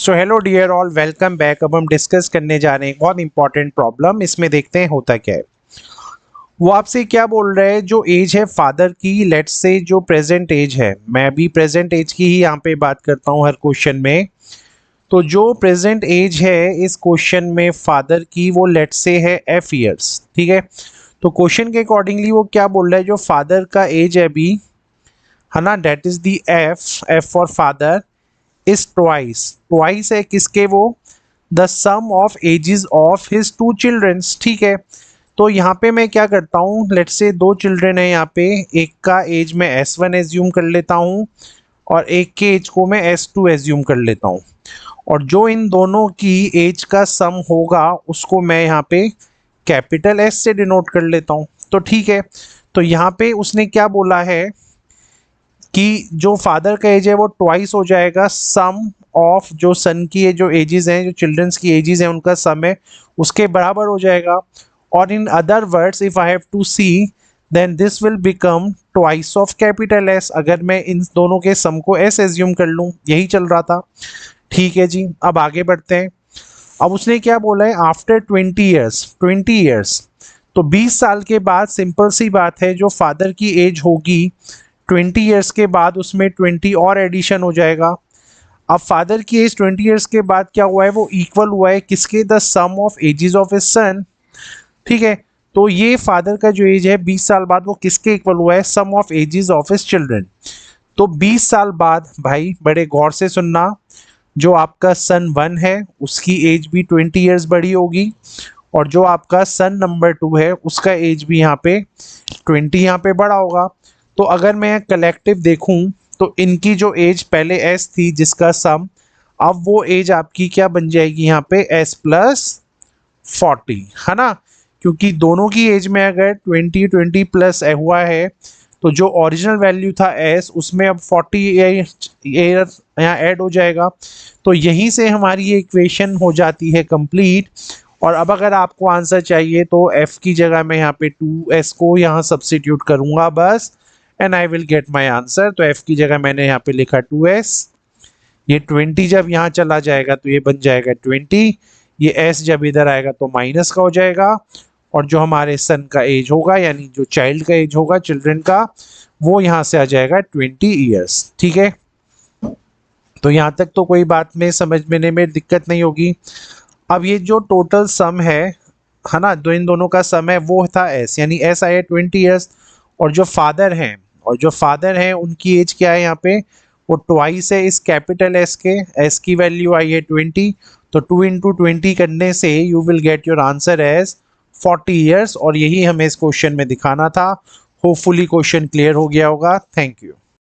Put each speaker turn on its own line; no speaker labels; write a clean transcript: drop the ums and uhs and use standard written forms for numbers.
सो hello dear all, welcome back. अब हम discuss करने जा रहे हैं एक बहुत इंपॉर्टेंट प्रॉब्लम। इसमें देखते हैं होता क्या है। वो आपसे क्या बोल रहे हैं, जो एज है फादर की, लेट्स से जो प्रेजेंट एज है, मैं अभी प्रेजेंट एज की ही यहाँ पे बात करता हूँ हर क्वेश्चन में। तो जो प्रेजेंट एज है इस क्वेश्चन में फादर की, वो लेट्स से है एफ ईयर्स। ठीक है, तो क्वेश्चन के अकॉर्डिंगली वो क्या बोल रहा है, जो फादर का एज है अभी, है ना, date is the F for father is twice. Twice है किसके, वो the sum of ages of his two children. ठीक है, तो यहाँ पे मैं क्या करता हूँ, लेट्स से दो चिल्ड्रन है यहाँ पे, एक का एज मैं S1 एज्यूम कर लेता हूँ और एक के एज को मैं S2 एज्यूम कर लेता हूँ, और जो इन दोनों की एज का सम होगा उसको मैं यहाँ पे कैपिटल S से डिनोट कर लेता हूँ। तो ठीक है, तो यहाँ पे उसने क्या बोला है कि जो फादर का एज है वो ट्वाइस हो जाएगा सम ऑफ जो सन की जो एजेस हैं, जो चिल्ड्रंस की एजेस हैं उनका सम है, उसके बराबर हो जाएगा। और in other words if I have to see then this will become twice of capital S, अगर मैं इन दोनों के सम को एस एज्यूम कर लूँ। यही चल रहा था। ठीक है जी, अब आगे बढ़ते हैं। अब उसने क्या बोला है, आफ्टर 20 ईयर्स, तो 20 साल के बाद, सिंपल सी बात है, जो फादर की एज होगी 20 ईयर्स के बाद उसमें 20 और एडिशन हो जाएगा। अब फादर की एज 20 ईयर्स के बाद क्या हुआ है, वो इक्वल हुआ है किसके, the sum of ages of his son. ठीक है, तो ये फादर का जो एज है 20 साल बाद वो किसके इक्वल हुआ है, sum of ages of his children. तो 20 साल बाद भाई बड़े गौर से सुनना, जो आपका सन 1 है उसकी एज भी 20 ईयर्स बड़ी होगी, और जो आपका सन नंबर 2 है उसका एज भी यहाँ पे 20 यहाँ पे बड़ा होगा। तो अगर मैं कलेक्टिव देखूं तो इनकी जो एज पहले एस थी जिसका सम, अब वो एज आपकी क्या बन जाएगी यहाँ पे S+40, है ना, क्योंकि दोनों की एज में अगर 20 प्लस हुआ है तो जो ओरिजिनल वैल्यू था एस उसमें अब 40 ईयर यहाँ ऐड हो जाएगा। तो यहीं से हमारी ये इक्वेशन हो जाती है कंप्लीट। और अब अगर आपको आंसर चाहिए तो f की जगह मैं यहाँ पे 2s को यहाँ सब्सिट्यूट करूँगा बस, and I will get my answer. तो f की जगह मैंने यहाँ पे लिखा 2s, ये 20 जब यहाँ चला जाएगा तो ये बन जाएगा 20, ये s जब इधर आएगा तो माइनस का हो जाएगा, और जो हमारे सन का एज होगा यानी जो चाइल्ड का एज होगा, चिल्ड्रन का, वो यहाँ से आ जाएगा 20 ईयर्स। ठीक है, तो यहाँ तक तो कोई बात में समझने में दिक्कत नहीं होगी। अब ये जो टोटल सम है ना, इन दोनों का सम है वो था s, यानी s आया 20 ईयर्स, और जो फादर हैं उनकी एज क्या है यहाँ पे, वो ट्वाइस है इस कैपिटल S के। s की वैल्यू आई है 20, तो 2 × 20 करने से you will get your answer as 40 years, और यही हमें इस क्वेश्चन में दिखाना था। होपफुली क्वेश्चन क्लियर हो गया होगा। Thank you.